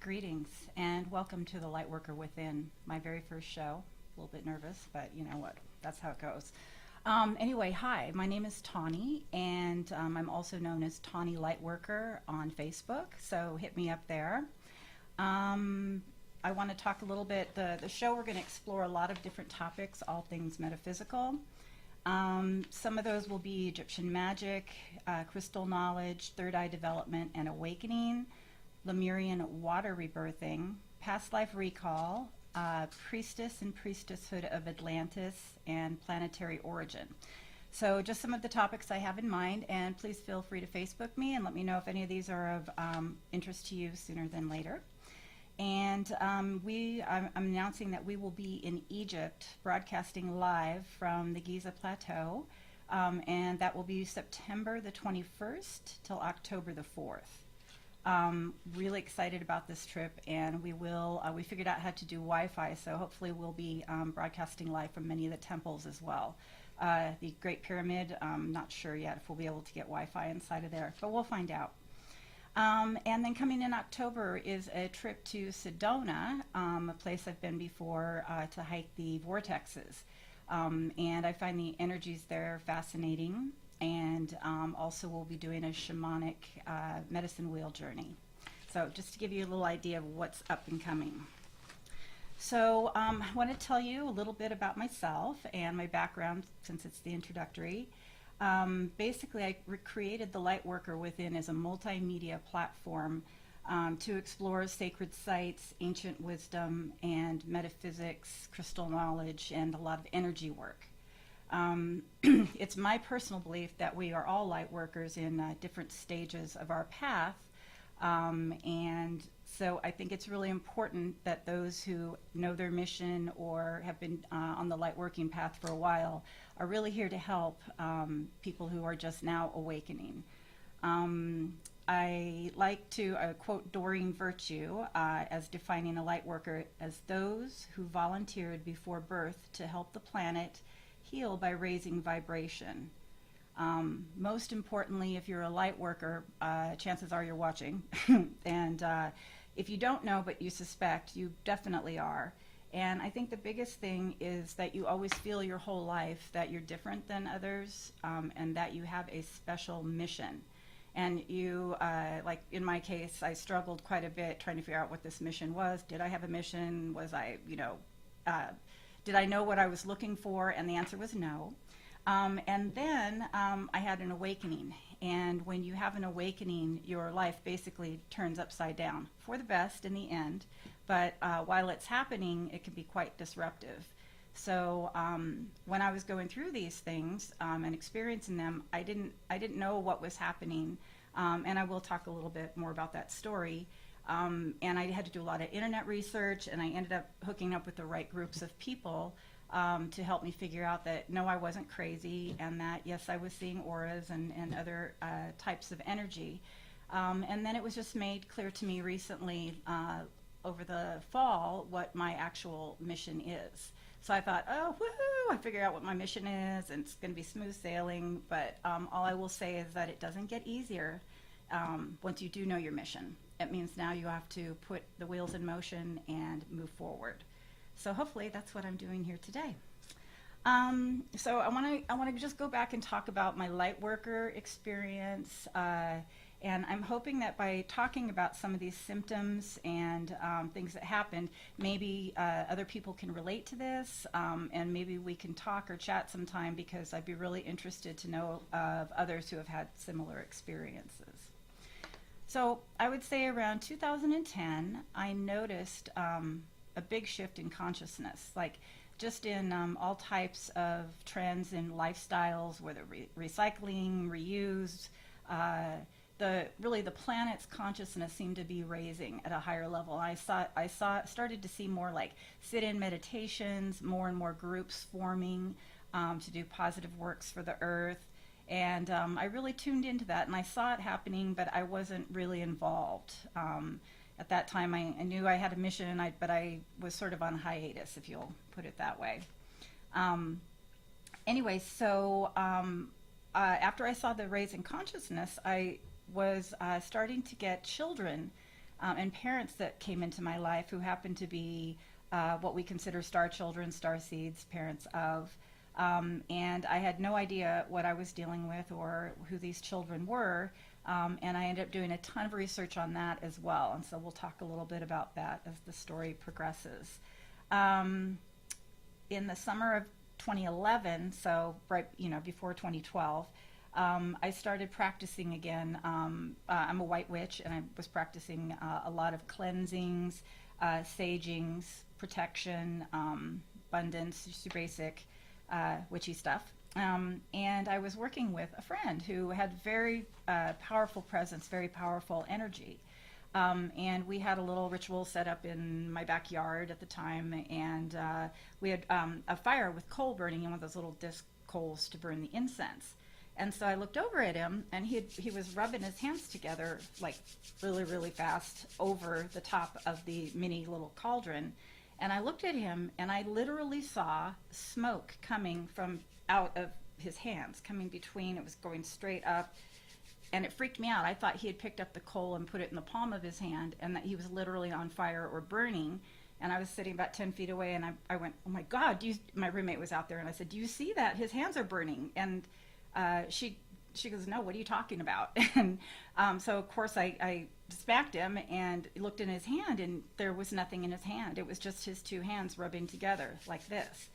Greetings and welcome to the Lightworker Within, my very first show. A little bit nervous, but you know what? That's how it goes. Anyway, hi, my name is Tawny, and I'm also known as Tawny Lightworker on Facebook, so hit me up there. I want to talk a little bit, the show we're going to explore a lot of different topics, all things metaphysical. Some of those will be Egyptian magic, crystal knowledge, third eye development and awakening, Lemurian water rebirthing, past life recall, priestess and priestesshood of Atlantis, and planetary origin. So just some of the topics I have in mind, and please feel free to Facebook me and let me know if any of these are of interest to you sooner than later. And I'm announcing that we will be in Egypt broadcasting live from the Giza Plateau, and that will be September the 21st till October the 4th. Really excited about this trip, and we figured out how to do Wi-Fi, so hopefully we'll be broadcasting live from many of the temples as well. The Great Pyramid, I'm not sure yet if we'll be able to get Wi-Fi inside of there, but we'll find out. And then coming in October is a trip to Sedona, a place I've been before, to hike the vortexes. And I find the energies there fascinating. And also we'll be doing a shamanic medicine wheel journey. So just to give you a little idea of what's up and coming. So I want to tell you a little bit about myself and my background since it's the introductory. Basically, I created the Lightworker Within as a multimedia platform to explore sacred sites, ancient wisdom, and metaphysics, crystal knowledge, and a lot of energy work. It's my personal belief that we are all light workers in different stages of our path, and so I think it's really important that those who know their mission or have been on the light working path for a while are really here to help people who are just now awakening. I like to quote Doreen Virtue as defining a light worker as those who volunteered before birth to help the planet heal by raising vibration. Most importantly, if you're a light worker, chances are you're watching. And if you don't know but you suspect, you definitely are. And I think the biggest thing is that you always feel your whole life that you're different than others, and that you have a special mission. And you, like in my case, I struggled quite a bit trying to figure out what this mission was. Did I have a mission? Was I, did I know what I was looking for? And the answer was no. And then I had an awakening. And when you have an awakening, your life basically turns upside down for the best in the end. But while it's happening, it can be quite disruptive. So when I was going through these things and experiencing them, I didn't know what was happening. And I will talk a little bit more about that story. And I had to do a lot of internet research, and I ended up hooking up with the right groups of people to help me figure out that no, I wasn't crazy, and that yes, I was seeing auras and other types of energy. And then it was just made clear to me recently over the fall what my actual mission is. So I thought, oh, woohoo, I figured out what my mission is, and it's going to be smooth sailing. But all I will say is that it doesn't get easier once you do know your mission. It means now you have to put the wheels in motion and move forward. So hopefully that's what I'm doing here today. So I want to just go back and talk about my light worker experience, and I'm hoping that by talking about some of these symptoms and things that happened, maybe other people can relate to this, and maybe we can talk or chat sometime, because I'd be really interested to know of others who have had similar experiences. So I would say around 2010, I noticed a big shift in consciousness, like just in all types of trends in lifestyles, whether recycling, reuse, the planet's consciousness seemed to be raising at a higher level. I started to see more like sit-in meditations, more and more groups forming to do positive works for the earth. And I really tuned into that, and I saw it happening, but I wasn't really involved. At that time, I knew I had a mission, but I was sort of on hiatus, if you'll put it that way. Anyway, so after I saw the raise in consciousness, I was starting to get children and parents that came into my life who happened to be what we consider star children, star seeds, parents of. And I had no idea what I was dealing with or who these children were. And I ended up doing a ton of research on that as well. And so we'll talk a little bit about that as the story progresses. In the summer of 2011, so right, before 2012, I started practicing again. I'm a white witch, and I was practicing a lot of cleansings, sagings, protection, abundance, just your basic witchy stuff. And I was working with a friend who had very powerful presence, very powerful energy. And we had a little ritual set up in my backyard at the time, and we had a fire with coal burning in one of those little disc coals to burn the incense. And so I looked over at him, and he was rubbing his hands together like really, really fast over the top of the mini little cauldron. And I looked at him, and I literally saw smoke coming from out of his hands, coming between. It was going straight up, and it freaked me out. I thought he had picked up the coal and put it in the palm of his hand, and that he was literally on fire or burning. And I was sitting about 10 feet away, and I went, "Oh my God!" My roommate was out there, and I said, "Do you see that? His hands are burning." And she goes, "No, what are you talking about?" And so of course I smacked him and looked in his hand, and there was nothing in his hand. It was just his two hands rubbing together like this.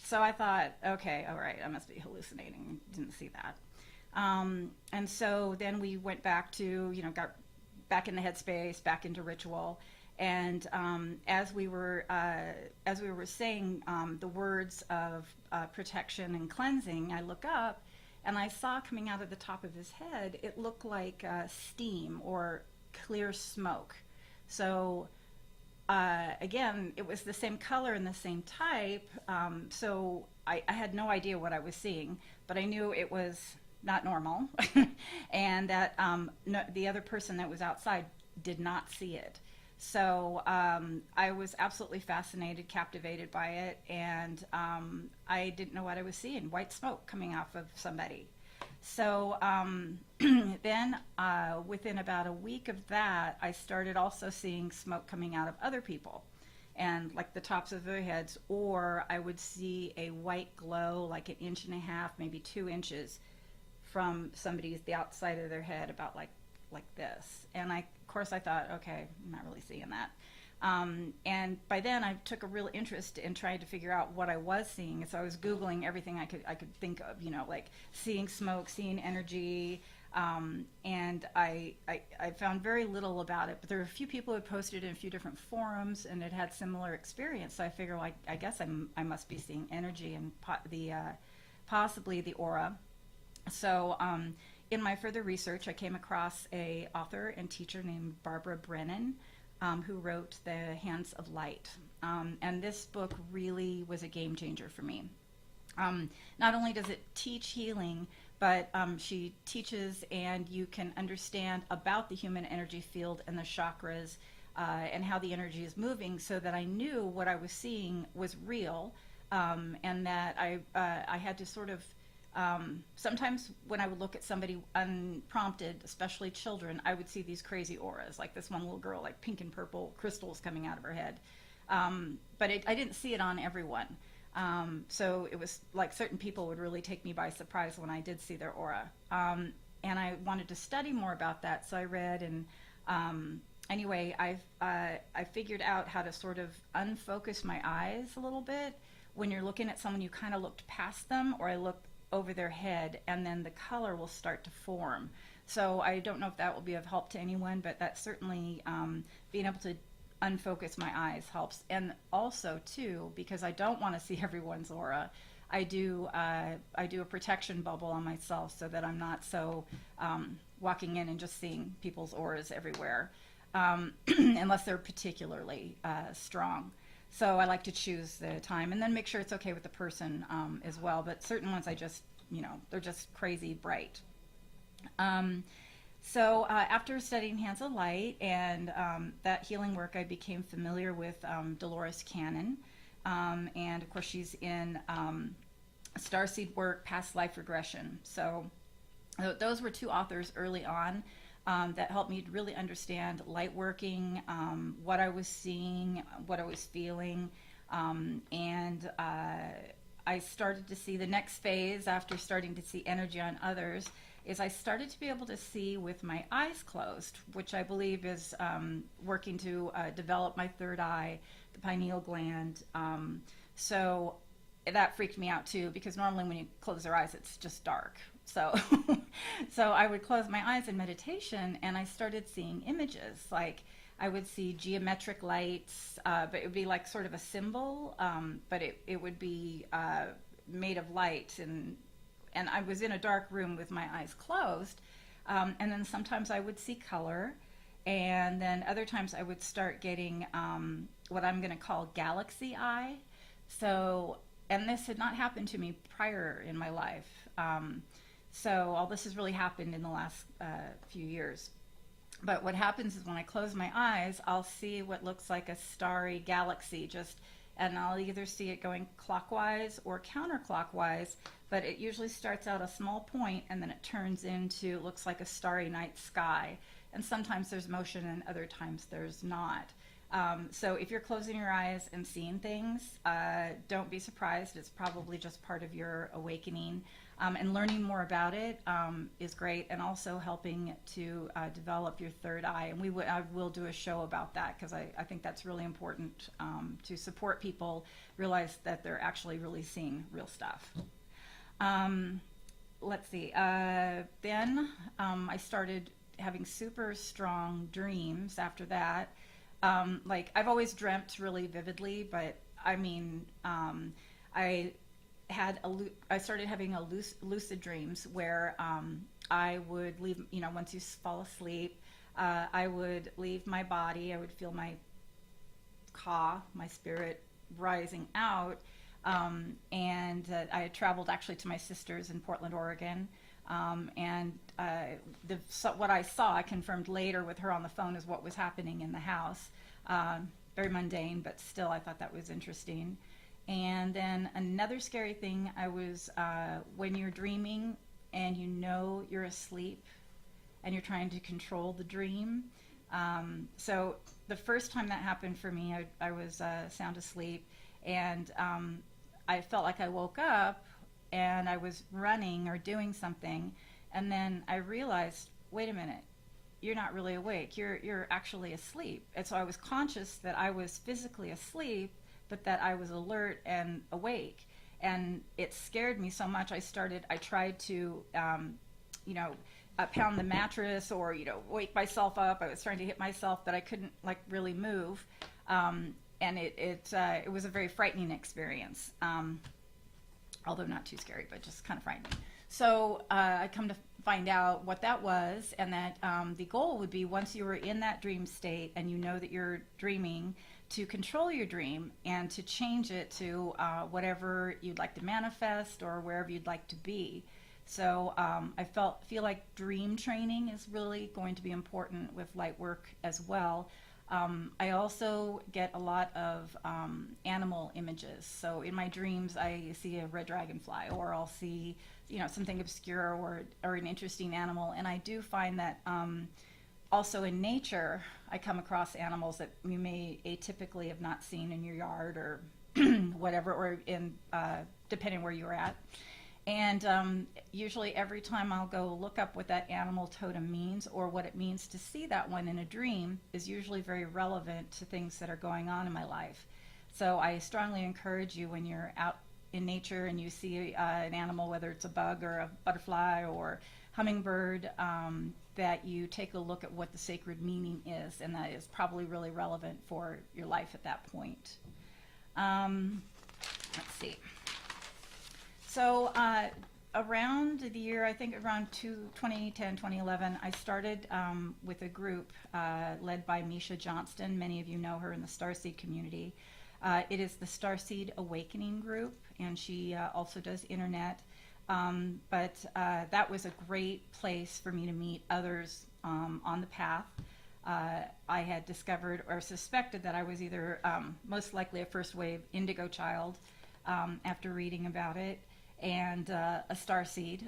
So I thought, okay, all right, I must be hallucinating. Didn't see that. And so then we went back to, got back in the headspace, back into ritual. And as we were saying the words of protection and cleansing, I look up, and I saw coming out of the top of his head, it looked like steam or clear smoke. So again, it was the same color and the same type. So I had no idea what I was seeing, but I knew it was not normal, and that the other person that was outside did not see it. So I was absolutely fascinated, captivated by it, and I didn't know what I was seeing, white smoke coming off of somebody. So then within about a week of that, I started also seeing smoke coming out of other people, and like the tops of their heads, or I would see a white glow like 1.5 inches, maybe 2 inches from the outside of their head, about like this. And of course I thought, okay, I'm not really seeing that. And by then I took a real interest in trying to figure out what I was seeing. So I was Googling everything I could think of, like seeing smoke, seeing energy. And I found very little about it, but there were a few people who posted in a few different forums and it had similar experience. So I figured, like, I guess I must be seeing energy and possibly the aura. So in my further research, I came across a author and teacher named Barbara Brennan, who wrote The Hands of Light. And this book really was a game changer for me. Not only does it teach healing, but she teaches and you can understand about the human energy field and the chakras and how the energy is moving, so that I knew what I was seeing was real, and that I had to sort of sometimes when I would look at somebody unprompted, especially children, I would see these crazy auras, like this one little girl, like pink and purple crystals coming out of her head. But I didn't see it on everyone. So it was like certain people would really take me by surprise when I did see their aura. And I wanted to study more about that, so I read, and anyway, I figured out how to sort of unfocus my eyes a little bit. When you're looking at someone, you kind of looked past them, or I looked over their head, and then the color will start to form. So I don't know if that will be of help to anyone, but that certainly being able to unfocus my eyes helps. And also too, because I don't want to see everyone's aura, I do a protection bubble on myself, so that I'm not so walking in and just seeing people's auras everywhere, unless they're particularly strong. So I like to choose the time and then make sure it's okay with the person as well. But certain ones I just, they're just crazy bright. So after studying Hands of Light and that healing work, I became familiar with Dolores Cannon. And of course, she's in Starseed work, Past Life Regression. So those were two authors early on. that helped me to really understand light working, what I was seeing, what I was feeling, and I started to see the next phase after starting to see energy on others is I started to be able to see with my eyes closed, which I believe is working to develop my third eye, the pineal gland. So that freaked me out too, because normally when you close your eyes, it's just dark. So, so I would close my eyes in meditation, and I started seeing images. Like I would see geometric lights, but it would be like sort of a symbol, but it would be made of light, and I was in a dark room with my eyes closed, and then sometimes I would see color, and then other times I would start getting what I'm going to call galaxy eye. So, and this had not happened to me prior in my life. So all this has really happened in the last few years. But what happens is when I close my eyes, I'll see what looks like a starry galaxy and I'll either see it going clockwise or counterclockwise, but it usually starts out a small point and then it turns into, looks like a starry night sky. And sometimes there's motion and other times there's not. So if you're closing your eyes and seeing things, don't be surprised. It's probably just part of your awakening. And learning more about it is great, and also helping to develop your third eye. And I will do a show about that, because I think that's really important to support people realize that they're actually really seeing real stuff. Let's see. Then I started having super strong dreams after that. Like I've always dreamt really vividly, but I mean, I started having lucid dreams where I would leave, once you fall asleep, I would leave my body. I would feel my my spirit rising out, and I had traveled actually to my sister's in Portland, Oregon, and what I saw, I confirmed later with her on the phone, is what was happening in the house. Very mundane, but still I thought that was interesting. And then another scary thing, when you're dreaming and you're asleep and you're trying to control the dream. So the first time that happened for me, I was sound asleep, and I felt like I woke up and I was running or doing something, and then I realized, wait a minute, you're not really awake, you're actually asleep. And so I was conscious that I was physically asleep, but that I was alert and awake. And it scared me so much, I tried to, pound the mattress or, wake myself up. I was trying to hit myself, but I couldn't really move. And it was a very frightening experience. Although not too scary, but just kind of frightening. So I come to find out what that was, and that the goal would be, once you were in that dream state and you know that you're dreaming, to control your dream and to change it to whatever you'd like to manifest or wherever you'd like to be. So I feel like dream training is really going to be important with light work as well. I also get a lot of animal images. So in my dreams, I see a red dragonfly, or I'll see something obscure or an interesting animal. And I do find that also in nature, I come across animals that you may atypically have not seen in your yard or whatever, or in depending where you're at. And usually every time I'll go look up what that animal totem means, or what it means to see that one in a dream, is usually very relevant to things that are going on in my life. So I strongly encourage you, when you're out in nature and you see an animal, whether it's a bug or a butterfly or hummingbird, that you take a look at what the sacred meaning is, and that is probably really relevant for your life at that point. Let's see. So around the year, I think around 2010, 2011, I started with a group led by Misha Johnston. Many of you know her in the Starseed community. It is the Starseed Awakening group, and she also does internet. But that was a great place for me to meet others on the path. I had discovered or suspected that I was either most likely a first wave indigo child after reading about it, and a starseed.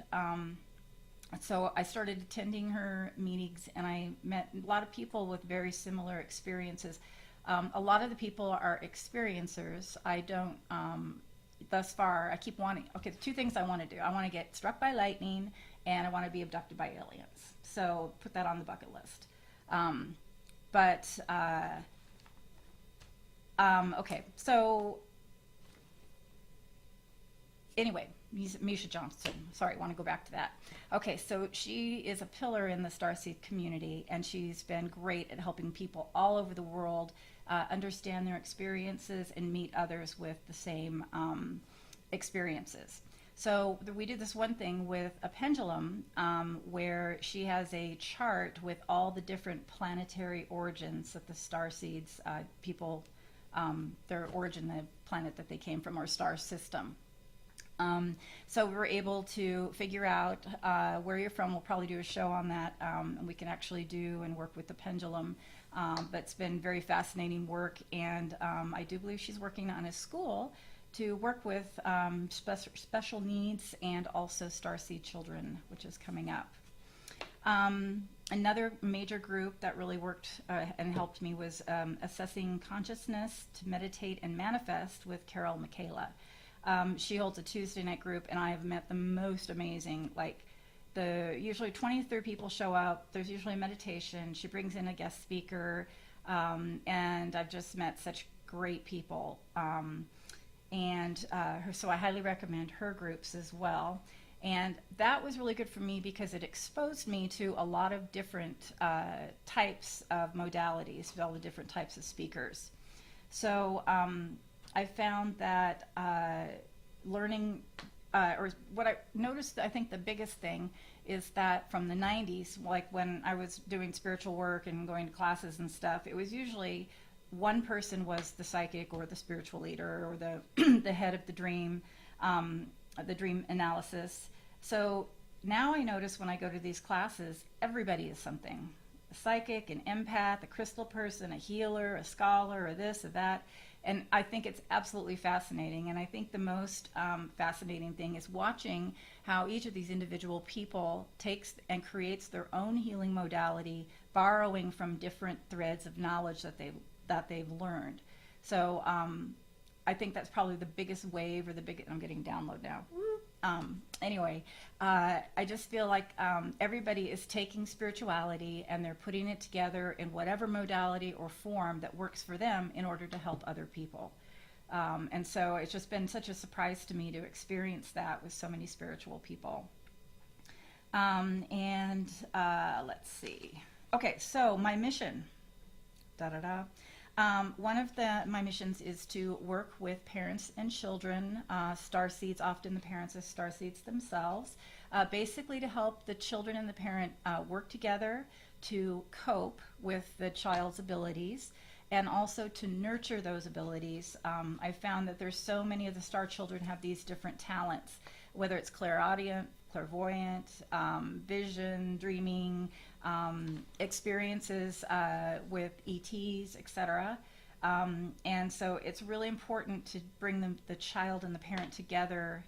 So I started attending her meetings, and I met a lot of people with very similar experiences. A lot of the people are experiencers. I don't, thus far, I keep wanting, okay, the two things I want to do. I want to get struck by lightning, and I want to be abducted by aliens. So put that on the bucket list. Um, but, okay, so anyway, Misha Johnson. Sorry, I want to go back to that. Okay, so she is a pillar in the Starseed community, and she's been great at helping people all over the world understand their experiences and meet others with the same experiences. So we did this one thing with a pendulum where she has a chart with all the different planetary origins that the Starseeds people, their origin, the planet that they came from, or star system. So we were able to figure out where you're from. We'll probably do a show on that, and we can actually do and work with the pendulum. But it's been very fascinating work, and I do believe she's working on a school to work with special needs and also starseed children, which is coming up. Another major group that really worked and helped me was Assessing Consciousness to Meditate and Manifest with Carol Michaela. She holds a Tuesday night group, and I have met the most amazing, usually 20 to 30 people show up. There's usually a meditation. She brings in a guest speaker, and I've just met such great people. So I highly recommend her groups as well. And that was really good for me because it exposed me to a lot of different types of modalities, all the different types of speakers. So I found that learning, or what I noticed, I think the biggest thing is that from the 90s, like when I was doing spiritual work and going to classes and stuff, it was usually one person was the psychic or the spiritual leader or the the head of the dream analysis. So now I notice when I go to these classes, everybody is something. A psychic, an empath, a crystal person, a healer, a scholar, or this or that. And I think it's absolutely fascinating. And I think the most fascinating thing is watching how each of these individual people takes and creates their own healing modality, borrowing from different threads of knowledge that they've learned. So I think that's probably the biggest wave, or I'm getting download now. Anyway, I just feel like everybody is taking spirituality and they're putting it together in whatever modality or form that works for them in order to help other people. And so it's just been such a surprise to me to experience that with so many spiritual people. Let's see. Okay, so my mission. One of my missions is to work with parents and children, starseeds. Often the parents are starseeds themselves, basically to help the children and the parent work together to cope with the child's abilities and also to nurture those abilities. I found that there's so many of the star children have these different talents, whether it's clairaudient, clairvoyant, vision, dreaming, experiences with ETs, etc. And so it's really important to bring the child and the parent together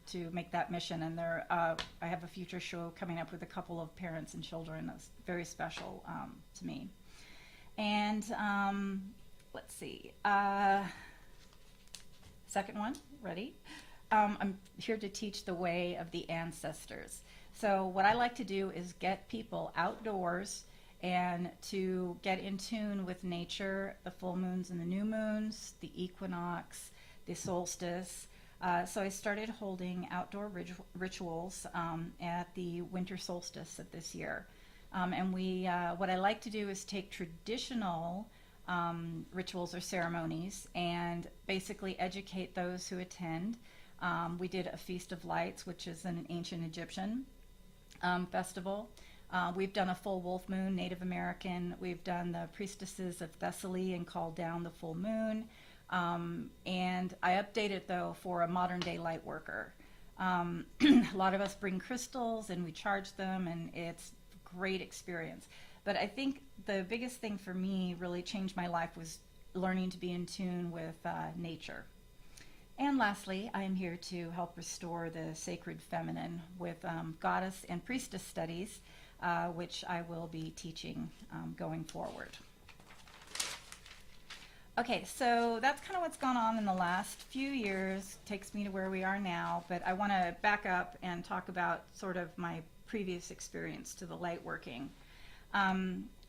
to make that mission. And I have a future show coming up with a couple of parents and children that's very special to me. And let's see. Second one, ready? I'm here to teach the way of the ancestors. So what I like to do is get people outdoors and to get in tune with nature, the full moons and the new moons, the equinox, the solstice. So I started holding outdoor rituals at the winter solstice of this year. And what I like to do is take traditional rituals or ceremonies and basically educate those who attend. We did a Feast of Lights, which is an ancient Egyptian festival. We've done a full wolf moon, Native American. We've done the priestesses of Thessaly and called down the full moon. And I updated, though, for a modern day light worker. A lot of us bring crystals and we charge them, and it's a great experience. But I think the biggest thing for me really changed my life was learning to be in tune with nature. And lastly, I am here to help restore the sacred feminine with goddess and priestess studies, which I will be teaching going forward. Okay, so that's kind of what's gone on in the last few years, takes me to where we are now, but I want to back up and talk about sort of my previous experience to the light working.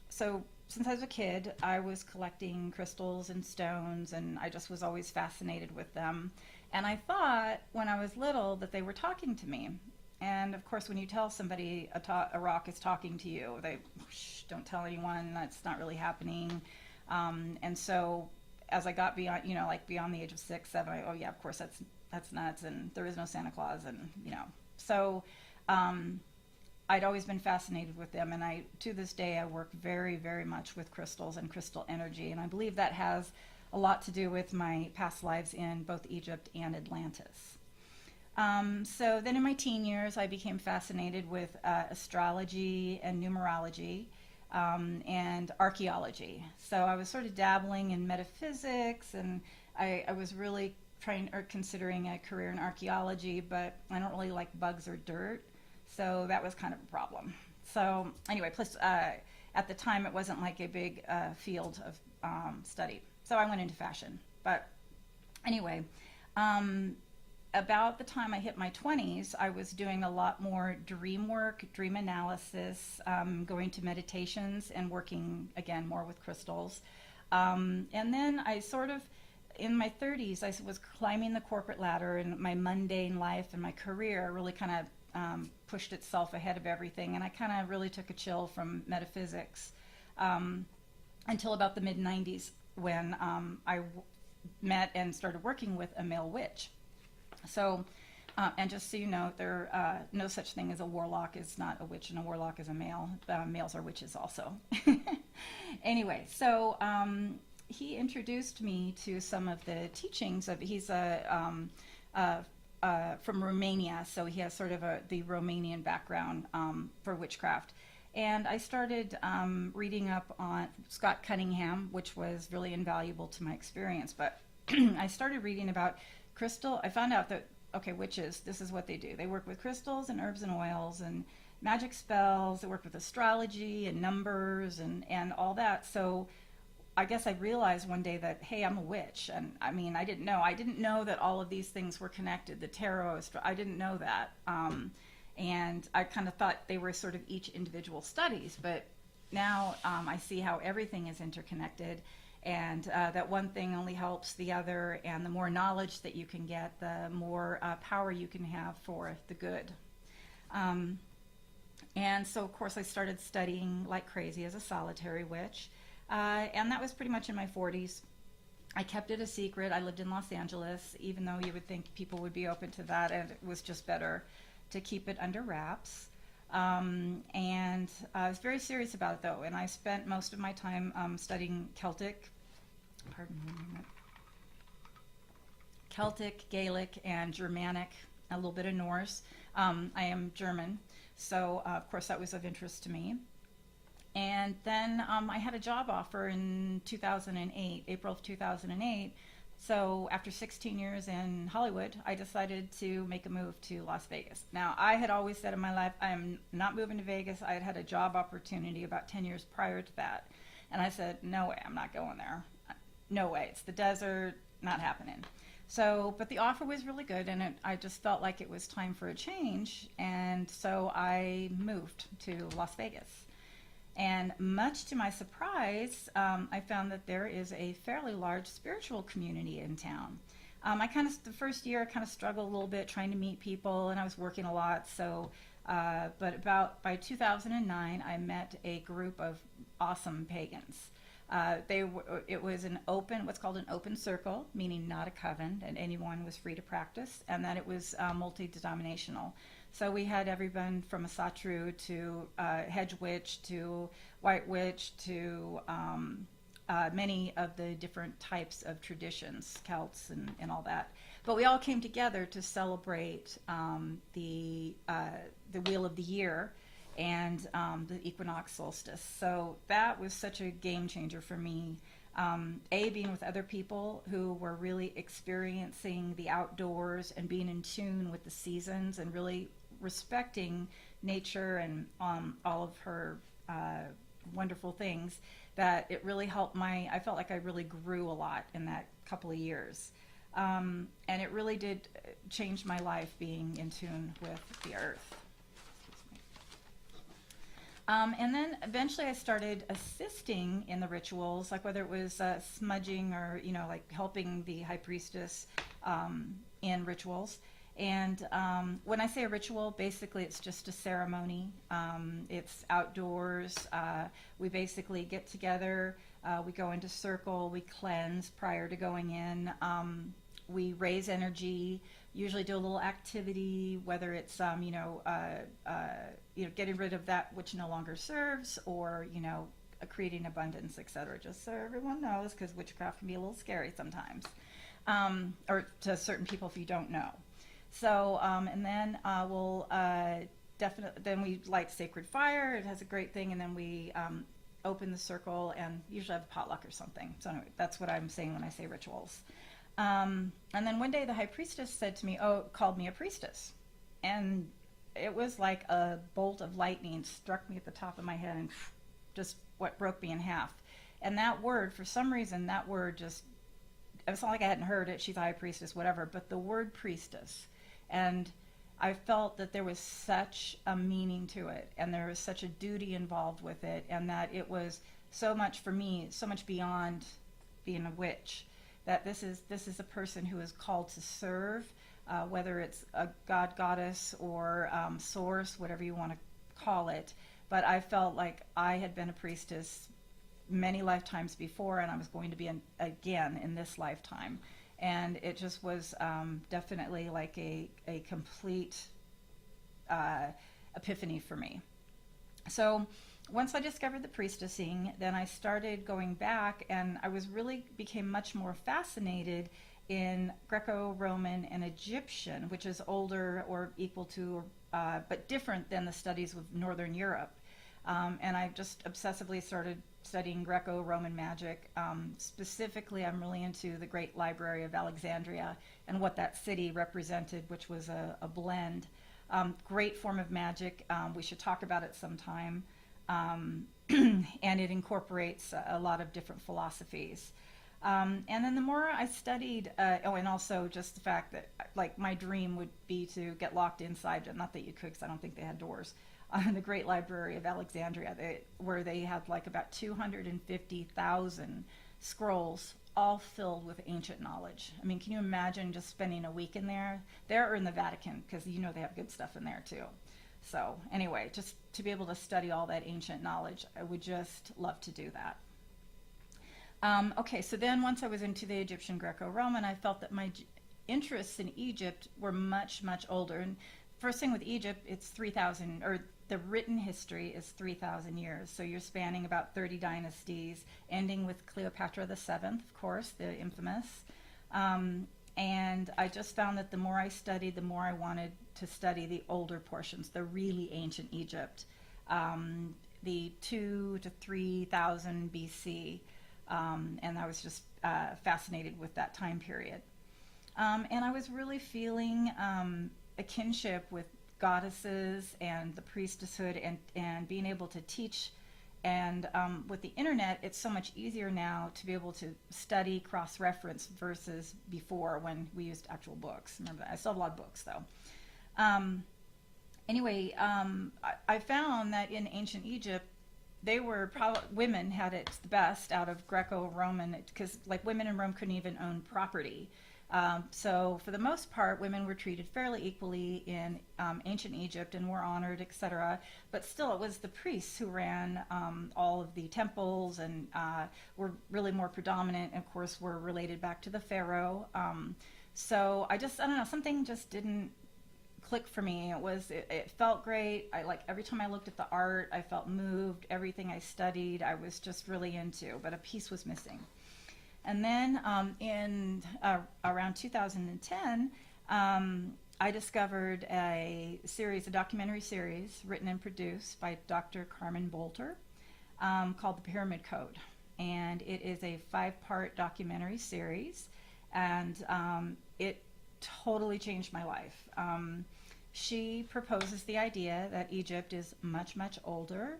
So since I was a kid, I was collecting crystals and stones, and I just was always fascinated with them. And I thought when I was little that they were talking to me. And of course, when you tell somebody a rock is talking to you, they, shh, don't tell anyone, that's not really happening. And so as I got beyond, like beyond the age of 6, 7, oh yeah, of course that's nuts, and there is no Santa Claus, and so I'd always been fascinated with them, and to this day I work very, very much with crystals and crystal energy, and I believe that has a lot to do with my past lives in both Egypt and Atlantis. So then in my teen years, I became fascinated with astrology and numerology. And archaeology. So I was sort of dabbling in metaphysics, and I was really considering a career in archaeology, but I don't really like bugs or dirt, so that was kind of a problem. So anyway, plus at the time it wasn't like a big field of study, so I went into fashion. But anyway, about the time I hit my 20s, I was doing a lot more dream work, dream analysis, going to meditations and working, again, more with crystals. And then I sort of, in my 30s, I was climbing the corporate ladder, and my mundane life and my career really kind of pushed itself ahead of everything. And I kind of really took a chill from metaphysics until about the mid-90s when I met and started working with a male witch. So, and just so you know, there no such thing as a warlock is not a witch, and a warlock is a male. Males are witches also. Anyway, so he introduced me to some of the teachings of. He's from Romania, so he has sort of the Romanian background for witchcraft. And I started reading up on Scott Cunningham, which was really invaluable to my experience. But I started reading about crystal. I found out that, okay, witches, this is what they do. They work with crystals and herbs and oils and magic spells. They work with astrology and numbers and all that. So I guess I realized one day that, hey, I'm a witch. And I mean, I didn't know that all of these things were connected. The tarot, I didn't know that. And I kind of thought they were sort of each individual studies. But now I see how everything is interconnected. And that one thing only helps the other, and the more knowledge that you can get, the more power you can have for the good. And so, of course, I started studying like crazy as a solitary witch, and that was pretty much in my 40s. I kept it a secret. I lived in Los Angeles, even though you would think people would be open to that, and it was just better to keep it under wraps. And I was very serious about it, though, and I spent most of my time studying Celtic, Gaelic, and Germanic, a little bit of Norse. I am German, so of course that was of interest to me. And then I had a job offer in 2008, April of 2008. So after 16 years in Hollywood, I decided to make a move to Las Vegas. Now, I had always said in my life, I'm not moving to Vegas. I had had a job opportunity about 10 years prior to that. And I said, no way, I'm not going there. No way, it's the desert, not happening. So, but the offer was really good, and I just felt like it was time for a change. And so I moved to Las Vegas. And much to my surprise, I found that there is a fairly large spiritual community in town. The first year, I kind of struggled a little bit trying to meet people, and I was working a lot. So, but by 2009, I met a group of awesome pagans. It was what's called an open circle, meaning not a coven, and anyone was free to practice, and that it was multi-denominational. So we had everyone from a Satru to hedge witch to white witch to many of the different types of traditions, Celts and all that. But we all came together to celebrate the wheel of the year and the equinox solstice. So that was such a game changer for me. Being with other people who were really experiencing the outdoors and being in tune with the seasons and really respecting nature and all of her wonderful things, that it really helped I felt like I really grew a lot in that couple of years. And it really did change my life being in tune with the earth. And then eventually I started assisting in the rituals, like whether it was smudging or, like helping the high priestess in rituals. And when I say a ritual, basically it's just a ceremony. It's outdoors. We basically get together. We go into circle. We cleanse prior to going in. We raise energy. Usually do a little activity, whether it's getting rid of that which no longer serves, or creating abundance, etc. Just so everyone knows, because witchcraft can be a little scary sometimes, or to certain people if you don't know. So and then we'll definitely then we light sacred fire. It has a great thing, and then we open the circle and usually have a potluck or something. So anyway, that's what I'm saying when I say rituals. And then one day the high priestess said to me, called me a priestess. And it was like a bolt of lightning struck me at the top of my head and just what broke me in half. And that word, for some reason, just, it's not like I hadn't heard it, she's a high priestess, whatever, but the word priestess. And I felt that there was such a meaning to it, and there was such a duty involved with it, and that it was so much for me, so much beyond being a witch, that this is a person who is called to serve, whether it's a god, goddess, or source, whatever you want to call it. But I felt like I had been a priestess many lifetimes before, and I was going to be again in this lifetime. And it just was definitely like a complete epiphany for me. So once I discovered the priestessing, then I started going back, and I became much more fascinated in Greco-Roman and Egyptian, which is older or equal to, but different than the studies of Northern Europe. And I just obsessively started studying Greco-Roman magic. Specifically, I'm really into the Great Library of Alexandria and what that city represented, which was a blend. Great form of magic. We should talk about it sometime. And it incorporates a lot of different philosophies. And then the more I studied, and also just the fact that, like, my dream would be to get locked inside, not that you could, because I don't think they had doors, in the Great Library of Alexandria, where they had like about 250,000 scrolls, all filled with ancient knowledge. I mean, can you imagine just spending a week in there? They're in the Vatican, because they have good stuff in there too. So anyway, just to be able to study all that ancient knowledge, I would just love to do that. Okay, so then once I was into the Egyptian Greco-Roman, I felt that my interests in Egypt were much, much older. And first thing with Egypt, it's 3,000, or the written history is 3,000 years. So you're spanning about 30 dynasties, ending with Cleopatra the Seventh, of course, the infamous. And I just found that the more I studied, the more I wanted to study the older portions, the really ancient Egypt, the 2 to 3,000 BC. And I was just fascinated with that time period. And I was really feeling a kinship with goddesses and the priestesshood, and being able to teach. And with the internet, it's so much easier now to be able to study, cross-reference, versus before when we used actual books. Remember that? I still have a lot of books, though. Anyway, I found that in ancient Egypt, women had it the best out of Greco-Roman, because like women in Rome couldn't even own property. So for the most part, women were treated fairly equally in ancient Egypt and were honored, etc. But still, it was the priests who ran all of the temples and were really more predominant, and of course were related back to the pharaoh. So I don't know, something just didn't click for me. It felt great. Every time I looked at the art, I felt moved. Everything I studied, I was just really into, but a piece was missing. And then in around 2010, I discovered a documentary series written and produced by Dr. Carmen Bolter, called The Pyramid Code. and it is a 5-part documentary series, and it totally changed my life. She proposes the idea that Egypt is much, much older.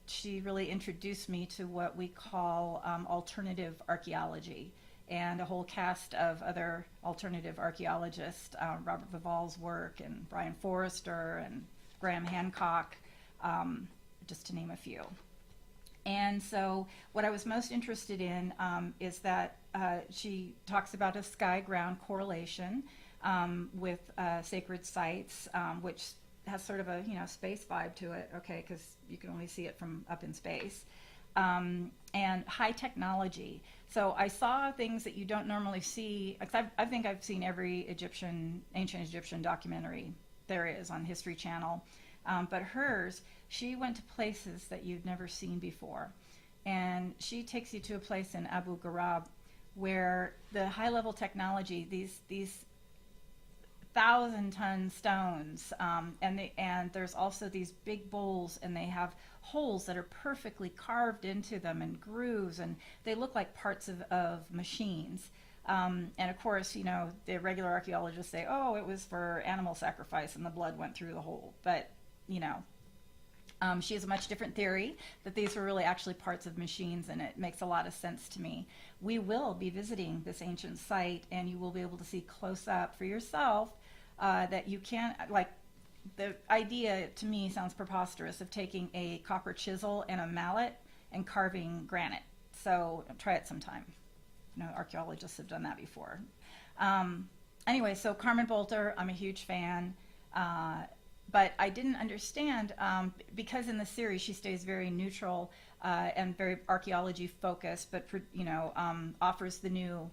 She really introduced me to what we call alternative archaeology, and a whole cast of other alternative archaeologists, Robert Vival's work, and Brian Forrester, and Graham Hancock, just to name a few. And so what I was most interested in is that she talks about a sky-ground correlation with sacred sites, which has sort of a space vibe to it, okay, because you can only see it from up in space, and high technology. So I saw things that you don't normally see. I think I've seen every ancient Egyptian documentary there is on History Channel, but hers, she went to places that you'd never seen before, and she takes you to a place in Abu Ghraib where the high-level technology, these 1,000-ton stones, and there's also these big bowls, and they have holes that are perfectly carved into them, and grooves, and they look like parts of machines. And of course, the regular archaeologists say, oh, it was for animal sacrifice and the blood went through the hole. But, she has a much different theory that these were really actually parts of machines, and it makes a lot of sense to me. We will be visiting this ancient site, and you will be able to see close up for yourself that you can't, the idea to me sounds preposterous of taking a copper chisel and a mallet and carving granite. So try it sometime. Archaeologists have done that before. Anyway, so Carmen Bolter, I'm a huge fan. But I didn't understand, because in the series she stays very neutral and very archaeology focused, but offers the new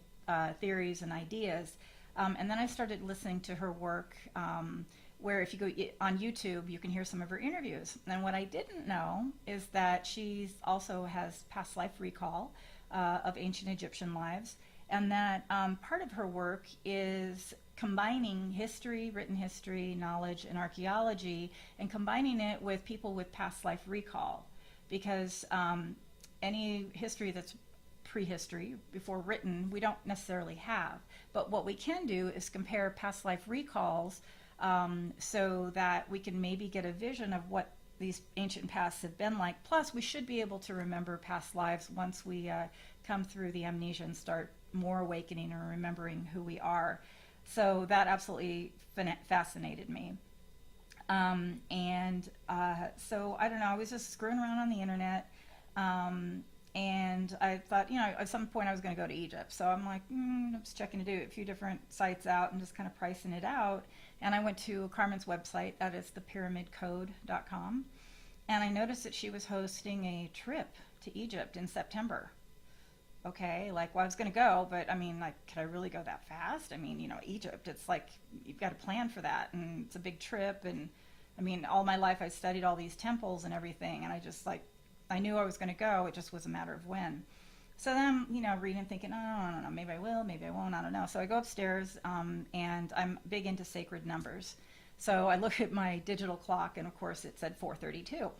theories and ideas. And then I started listening to her work, where if you go on YouTube, you can hear some of her interviews. And what I didn't know is that she also has past life recall of ancient Egyptian lives, and that part of her work is combining history, written history, knowledge, and archaeology, and combining it with people with past life recall. Because any history that's prehistory, before written, we don't necessarily have. But what we can do is compare past life recalls so that we can maybe get a vision of what these ancient pasts have been like. Plus, we should be able to remember past lives once we come through the amnesia and start more awakening or remembering who we are. So that absolutely fascinated me. So I don't know, I was just screwing around on the internet, and I thought, at some point I was going to go to Egypt. So I'm like, I'm just checking to do a few different sites out and just kind of pricing it out. And I went to Carmen's website, that is thepyramidcode.com, and I noticed that she was hosting a trip to Egypt in September. Okay, I was going to go, but could I really go that fast? Egypt, it's like, you've got to plan for that, and it's a big trip, and all my life I studied all these temples and everything, and I knew I was going to go, it just was a matter of when. So then, reading, thinking, I don't know, maybe I will, maybe I won't, I don't know. So I go upstairs, and I'm big into sacred numbers. So I look at my digital clock, and of course it said 4:32.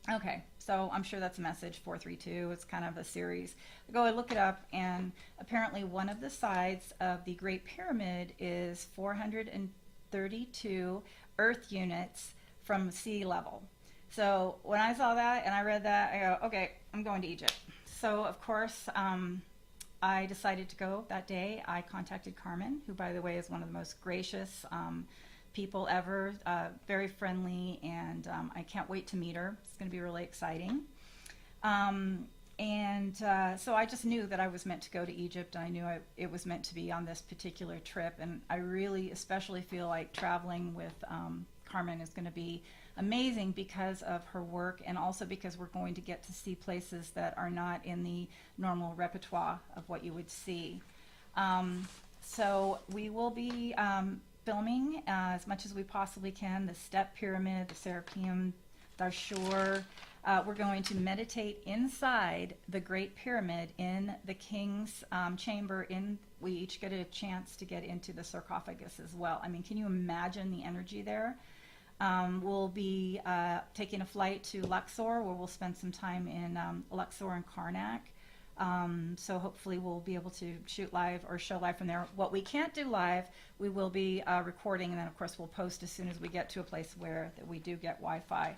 Okay, so I'm sure that's a message, 432. It's kind of a series. I look it up, and apparently one of the sides of the Great Pyramid is 432 Earth units from sea level. So when I saw that and I read that, I go, okay, I'm going to Egypt. So of course, I decided to go that day. I contacted Carmen, who, by the way, is one of the most gracious people ever, very friendly, and I can't wait to meet her. It's going to be really exciting. So I just knew that I was meant to go to Egypt. I knew it was meant to be on this particular trip, and I really especially feel like traveling with Carmen is going to be amazing because of her work, and also because we're going to get to see places that are not in the normal repertoire of what you would see. So we will be filming as much as we possibly can, the Step Pyramid, the Serapeum, Dashur. We're going to meditate inside the Great Pyramid in the King's chamber. We each get a chance to get into the sarcophagus as well. Can you imagine the energy there? We'll be taking a flight to Luxor, where we'll spend some time in Luxor and Karnak. So hopefully we'll be able to shoot live or show live from there. What we can't do live, we will be recording, and then of course we'll post as soon as we get to a place where that we do get Wi-Fi.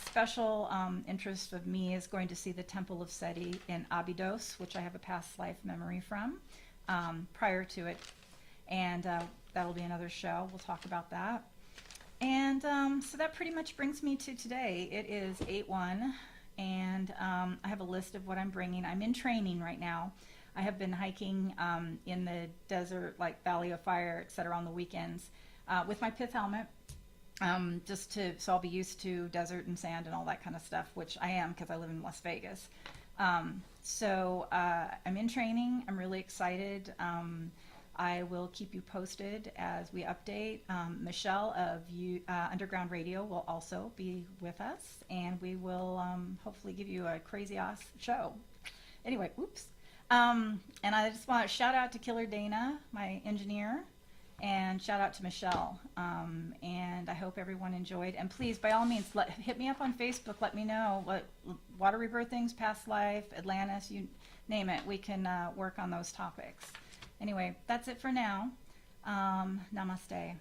Special interest of me is going to see the Temple of Seti in Abydos, which I have a past life memory from prior to it, and that'll be another show. We'll talk about that. And so that pretty much brings me to today. It is 8/1, and I have a list of what I'm bringing. I'm in training right now. I have been hiking in the desert, like Valley of Fire, etc., on the weekends with my pith helmet, so I'll be used to desert and sand and all that kind of stuff, which I am because I live in Las Vegas. So I'm in training. I'm really excited. I will keep you posted as we update. Michelle of Underground Radio will also be with us, and we will hopefully give you a crazy ass show. Anyway, oops. And I just want to shout out to Killer Dana, my engineer, and shout out to Michelle. And I hope everyone enjoyed. And please, by all means, hit me up on Facebook. Let me know what water rebirth things, past life, Atlantis, you name it. We can work on those topics. Anyway, that's it for now. Namaste.